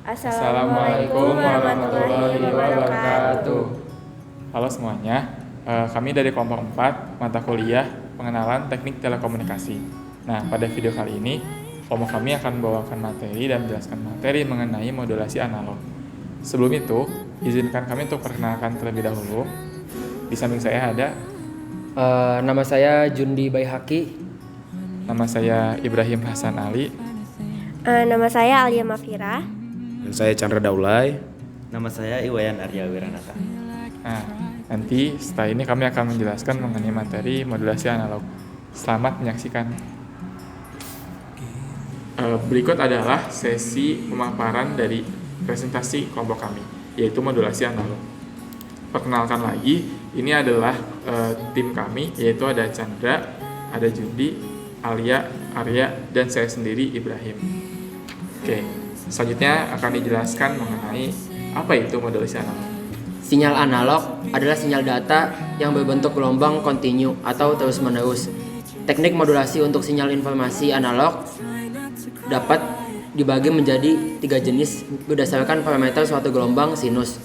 Assalamualaikum warahmatullahi wabarakatuh. Halo semuanya, kami dari kelompok 4 mata kuliah pengenalan teknik telekomunikasi. Nah, pada video kali ini, kelompok kami akan membawakan materi dan menjelaskan materi mengenai modulasi analog. Sebelum itu, izinkan kami untuk perkenalkan terlebih dahulu. Di samping saya ada Nama saya Jundi Baihaki. nama saya Ibrahim Hasan Ali. Nama saya Alia Mafira. Dan saya Chandra Daulay. Nama saya Iwayan Arya Wiranata. Nah, nanti setelah ini kami akan menjelaskan mengenai materi modulasi analog. Selamat menyaksikan. Berikut adalah sesi pemaparan dari presentasi kelompok kami, yaitu modulasi analog. Perkenalkan lagi, ini adalah tim kami, yaitu ada Chandra, ada Jundi, Alia, Arya, dan saya sendiri Ibrahim. Oke, selanjutnya akan dijelaskan mengenai apa itu modulasi analog. Sinyal analog adalah sinyal data yang berbentuk gelombang kontinu atau terus-menerus. Teknik modulasi untuk sinyal informasi analog dapat dibagi menjadi 3 jenis berdasarkan parameter suatu gelombang sinus.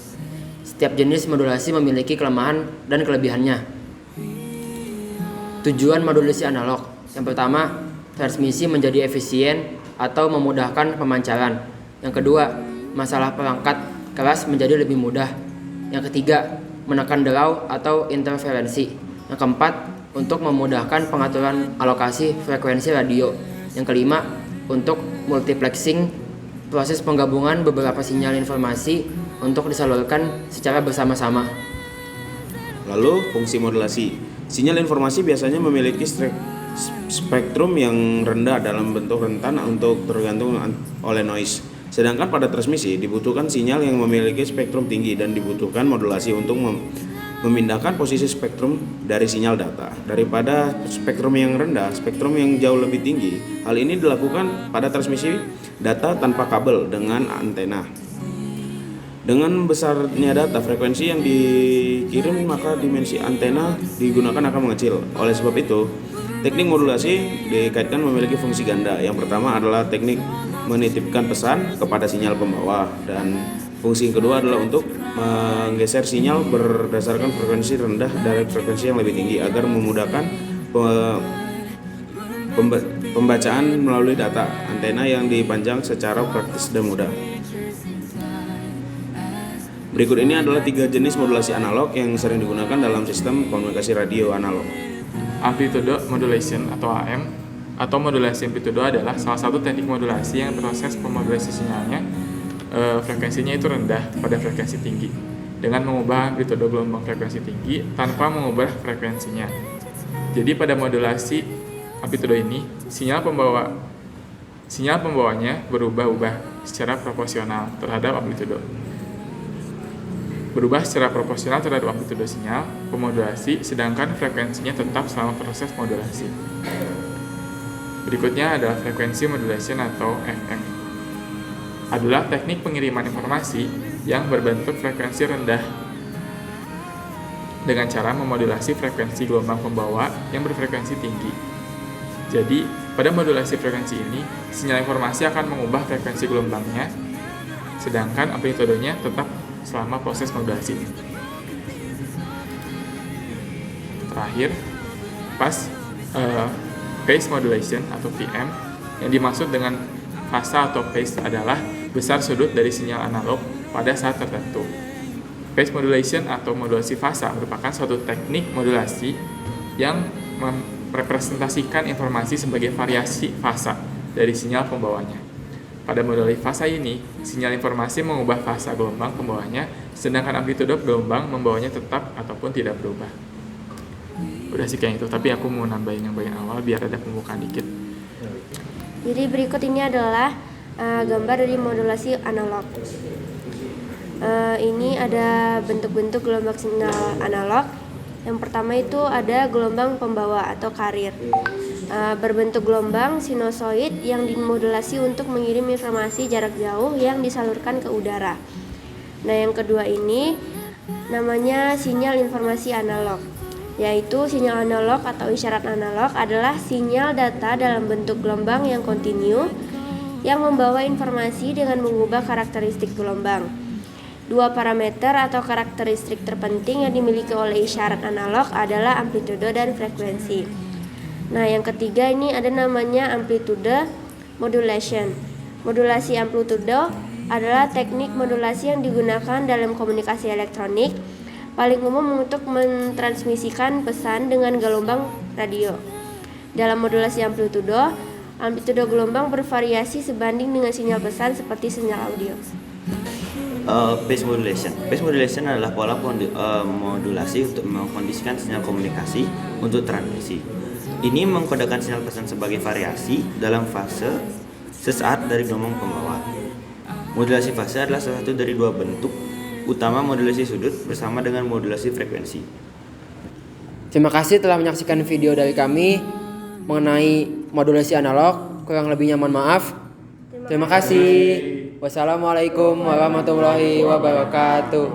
Setiap jenis modulasi memiliki kelemahan dan kelebihannya. Tujuan modulasi analog: yang pertama, transmisi menjadi efisien atau memudahkan pemancaran. Yang kedua, masalah perangkat keras menjadi lebih mudah. Yang ketiga, menekan derau atau interferensi. Yang keempat, untuk memudahkan pengaturan alokasi frekuensi radio. Yang kelima, untuk multiplexing, proses penggabungan beberapa sinyal informasi untuk disalurkan secara bersama-sama. Lalu fungsi modulasi. Sinyal informasi biasanya memiliki spektrum yang rendah dalam bentuk rentan untuk tergantung oleh noise. Sedangkan pada transmisi dibutuhkan sinyal yang memiliki spektrum tinggi dan dibutuhkan modulasi untuk memindahkan posisi spektrum dari sinyal data. Daripada spektrum yang rendah, spektrum yang jauh lebih tinggi. Hal ini dilakukan pada transmisi data tanpa kabel dengan antena. Dengan besarnya data frekuensi yang dikirim, maka dimensi antena digunakan akan mengecil. Oleh sebab itu, teknik modulasi dikaitkan memiliki fungsi ganda. Yang pertama adalah teknik menitipkan pesan kepada sinyal pembawa, dan fungsi yang kedua adalah untuk menggeser sinyal berdasarkan frekuensi rendah dari frekuensi yang lebih tinggi agar memudahkan pembacaan melalui data antena yang dipanjang secara praktis dan mudah. Berikut ini adalah 3 jenis modulasi analog yang sering digunakan dalam sistem komunikasi radio analog. Amplitude modulation atau AM atau modulasi amplitude adalah salah satu teknik modulasi yang proses pemodulasi sinyalnya frekuensinya itu rendah pada frekuensi tinggi dengan mengubah amplitude gelombang frekuensi tinggi tanpa mengubah frekuensinya. Jadi pada modulasi amplitude ini sinyal pembawanya berubah-ubah secara proporsional terhadap amplitude. Berubah secara proporsional terhadap amplitude sinyal pemodulasi, sedangkan frekuensinya tetap selama proses modulasi. Berikutnya adalah frekuensi modulation atau FM. Adalah teknik pengiriman informasi yang berbentuk frekuensi rendah dengan cara memodulasi frekuensi gelombang pembawa yang berfrekuensi tinggi. Jadi, pada modulasi frekuensi ini, sinyal informasi akan mengubah frekuensi gelombangnya, sedangkan amplitudenya tetap selama proses modulasi. Terakhir, phase modulation atau PM, yang dimaksud dengan fasa atau phase adalah besar sudut dari sinyal analog pada saat tertentu. Phase modulation atau modulasi fasa merupakan suatu teknik modulasi yang merepresentasikan informasi sebagai variasi fasa dari sinyal pembawanya. Pada modulasi fasa ini, sinyal informasi mengubah fasa gelombang pembawanya, sedangkan amplitude gelombang membawanya tetap ataupun tidak berubah. Udah sih kayak itu, tapi aku mau nambahin yang bagian awal biar ada pembukaan dikit. Jadi berikut ini adalah gambar dari modulasi analog. Ini ada bentuk-bentuk gelombang sinyal analog. Yang pertama itu ada gelombang pembawa atau carrier. Berbentuk gelombang sinusoid yang dimodulasi untuk mengirim informasi jarak jauh yang disalurkan ke udara. Nah, yang kedua ini namanya sinyal informasi analog, yaitu sinyal analog atau isyarat analog adalah sinyal data dalam bentuk gelombang yang kontinu yang membawa informasi dengan mengubah karakteristik gelombang. Dua parameter atau karakteristik terpenting yang dimiliki oleh isyarat analog adalah amplitudo dan frekuensi. Nah, yang ketiga ini ada namanya amplitude modulation. Modulasi amplitudo adalah teknik modulasi yang digunakan dalam komunikasi elektronik, paling umum untuk mentransmisikan pesan dengan gelombang radio. Dalam modulasi amplitudo gelombang bervariasi sebanding dengan sinyal pesan seperti sinyal audio. Phase modulation. Phase modulation adalah pola modulasi untuk mengkondisikan sinyal komunikasi untuk transmisi. Ini mengkodekan sinyal pesan sebagai variasi dalam fase sesaat dari gelombang pembawa. Modulasi fase adalah salah satu dari dua bentuk utama modulasi sudut bersama dengan modulasi frekuensi. Terima kasih telah menyaksikan video dari kami mengenai modulasi analog. Kurang lebihnya mohon maaf. Terima kasih. Wassalamualaikum warahmatullahi wabarakatuh.